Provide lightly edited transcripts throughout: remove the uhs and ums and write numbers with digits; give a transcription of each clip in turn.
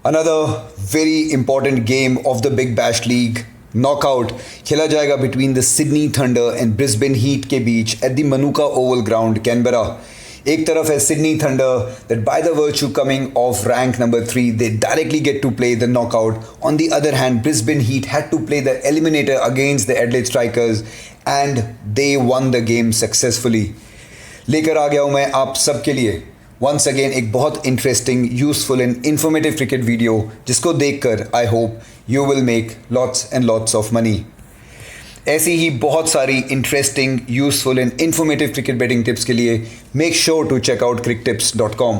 Another very important game of the Big Bash League knockout खेला जाएगा between the Sydney Thunder and Brisbane Heat के बीच at the Manuka Oval ground Canberra. एक तरफ है Sydney Thunder that by the virtue coming off rank number 3 they directly get to play the knockout. On the other hand Brisbane Heat had to play the eliminator against the Adelaide Strikers and they won the game successfully. लेकर आ गया हूँ मैं आप सबके लिए once again एक बहुत interesting, useful and informative cricket video जिसको देखकर I hope you will make lots and lots of money. ऐसी ही बहुत सारी interesting, useful and informative cricket betting tips के लिए make sure to check out cricktips.com.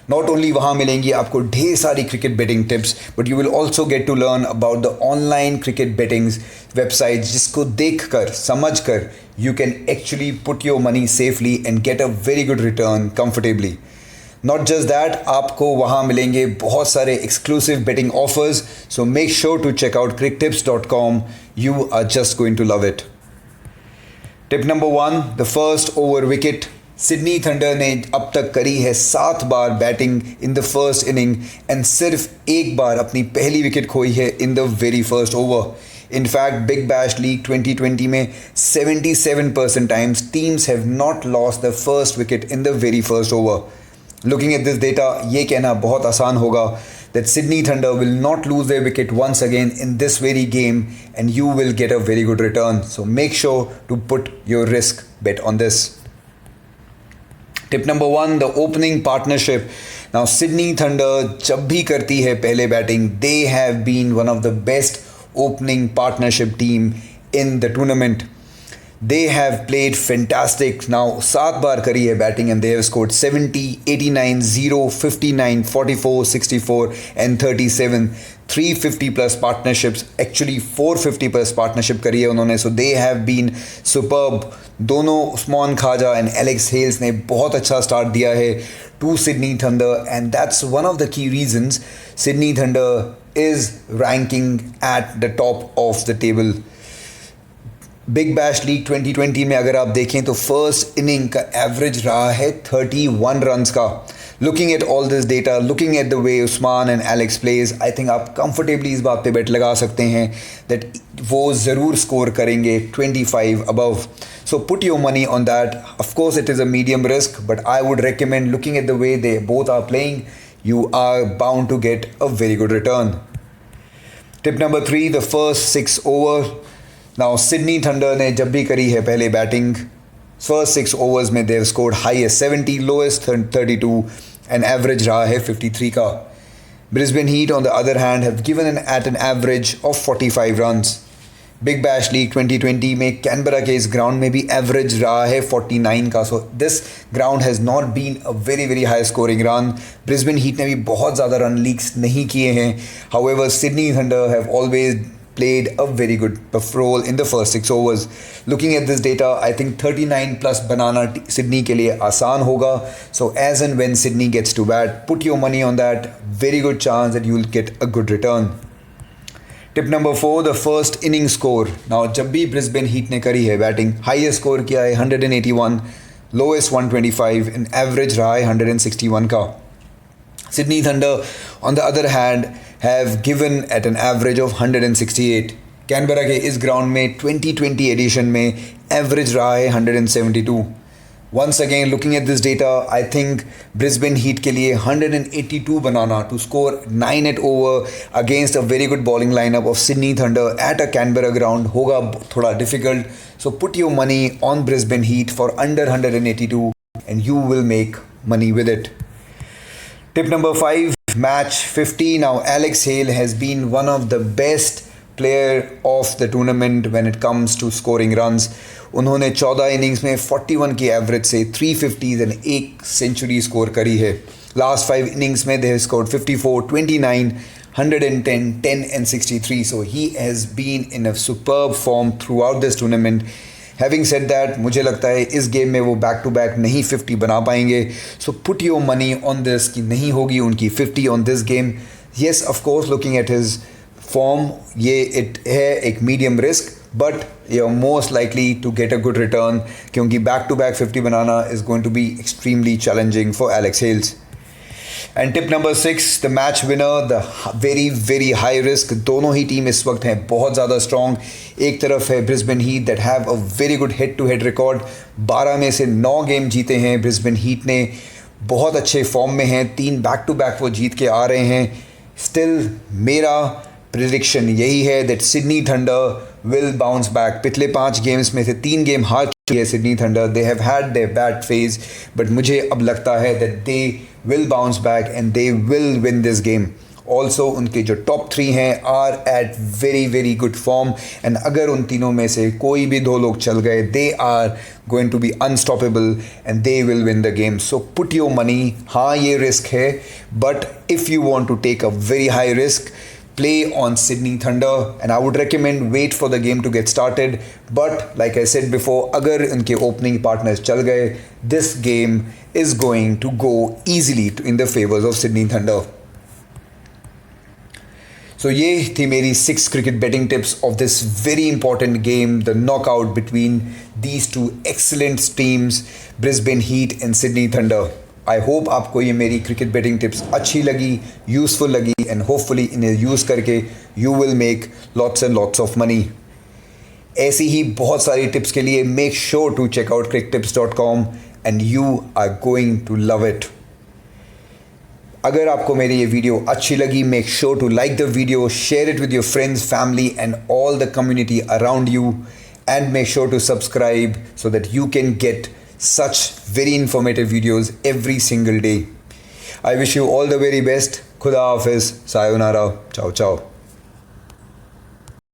Not only वहाँ मिलेंगी आपको ढेर सारी cricket betting tips, but you will also get to learn about the online cricket bettings website जिसको देख कर समझ कर you can actually put your money safely and get a very good return comfortably. Not just that, आपको वहाँ मिलेंगे बहुत सारे exclusive betting offers. So make sure to check out cricktips.com. You are just going to love it. Tip number 1, the first over wicket. Sydney Thunder ने अब तक करी है 7 बार batting in the first inning and सिर्फ एक बार अपनी पहली विकेट खोई है in the very first over. In fact, Big Bash League 2020 में 77% times teams have not lost the first wicket in the very first over. Looking at this data, ये कहना बहुत आसान होगा that Sydney Thunder will not lose their wicket once again in this very game and you will get a very good return. So make sure to put your risk bet on this. Tip number 1, the opening partnership. Now Sydney Thunder जब भी करती है पहले batting, they have been one of the best opening partnership team in the tournament. They have played fantastic. Now 7 बार करी है batting and they have scored 70, 89, 0, 59, 44, 64 and 37. 350 plus partnerships, actually 450 plus partnership करी है उन्होंने. So they have been superb. दोनों Usman Khawaja and Alex Hales ने बहुत अच्छा start दिया है to Sydney Thunder and that's one of the key reasons Sydney Thunder is ranking at the top of the table. Big bash league 2020 में अगर आप देखें तो फर्स्ट इनिंग का एवरेज रहा है 31 रन्स का. Looking at all this data, looking at the way Usman and Alex plays, I think आप कंफर्टेबली इस बात पे बेट लगा सकते हैं दैट वो ज़रूर स्कोर करेंगे 25 above. So put your money on that. Of course it is a medium risk but I would recommend looking at the way they both are playing, you are bound to get a very good return. Tip number 3, the first 6 over. Now Sydney Thunder ने जब भी करी है पहले batting, first 6 overs में they have scored highest 70, lowest 32 and average रहा है 53 का. Brisbane Heat on the other hand have given at an average of 45 runs. Big bash league 2020 में कैनबरा के इस ग्राउंड में भी एवरेज रहा है 49 का. So this ground has not been a very very high scoring ground. Brisbane Heat ने भी बहुत ज़्यादा रन लीक्स नहीं किए हैं. However Sydney Thunder have always played a very good role in the first 6 overs. Looking at this data, I think 39 plus banana Sydney के लिए आसान होगा. So as and when Sydney gets to bat, put your money on that. Very good chance that you will get a good return. Tip number 4, the first inning score. Now जब भी Brisbane Heat ने करी है batting, highest score किया है 181, lowest 125 and average रहा है 161 का. Sydney thunder on the other hand have given at an average of 168. Canberra के इस ग्राउंड में 2020 एडिशन में एवरेज रहा है 172. Once again, looking at this data, I think Brisbane Heat के लिए 182 बनाना to score 9 at over against a very good bowling lineup of Sydney Thunder at a Canberra ground होगा थोड़ा difficult. So put your money on Brisbane Heat for under 182 and you will make money with it. Tip number 5, match 50. Now Alex Hale has been one of the best player of the tournament when it comes to scoring runs. उन्होंने 14 innings में 41 की average से 350 and एक century score करी है. Last 5 innings में they have scored 54, 29, 110, 10 and 63. So he has been in a superb form throughout this tournament. Having said that, मुझे लगता है इस गेम में वो बैक टू बैक नहीं 50 बना पाएंगे. So put your money on this कि नहीं होगी उनकी 50 on this game. Yes, of course, looking at his form, ये इट है एक medium risk but you're most likely to get a good return क्योंकि back to back 50 banana is going to be extremely challenging for Alex Hales. And tip number 6, the match winner, the very very high risk. दोनों ही team इस वक्त हैं बहुत ज़्यादा strong. एक तरफ है Brisbane Heat that have a very good head to head record. 12 में से 9 गेम जीते हैं ब्रिस्बेन हीट ने, बहुत अच्छे फॉर्म में हैं, 3 बैक टू बैक वो जीत के आ रहे हैं। स्टिल मेरा प्रिडिक्शन यही है that Sydney thunder will bounce back. पिछले 5 गेम्स में से 3 गेम हार चुकी है Sydney Thunder. They have had their bad phase, but मुझे अब लगता है that they will bounce back and they will win this game. Also उनके जो टॉप 3 हैं are at very very good form, and अगर उन तीनों में से कोई भी 2 लोग चल गए, they are going to be unstoppable and they will win the game. So put your money. हाँ, ये रिस्क है, but if you want to take a very high risk, play on Sydney Thunder, and I would recommend wait for the game to get started. But like I said before, अगर उनके opening partners चल गए, this game is going to go easily in the favors of Sydney Thunder. So ये थी मेरी 6 cricket betting tips of this very important game, the knockout between these two excellent teams, Brisbane Heat and Sydney Thunder. I hope आपको ये मेरी cricket betting tips अच्छी लगी, useful लगी, and hopefully इन्हें यूज़ करके you will make lots and lots of money. ऐसी ही बहुत सारी टिप्स के लिए make sure to check out cricktips.com and you are going to love it. अगर आपको मेरी ये वीडियो अच्छी लगी, make sure to like the video, share it with your friends, family and all the community around you, and make sure to subscribe so that you can get such very informative videos every single day. I wish you all the very best. Khuda Hafiz. Sayonara. Ciao, ciao.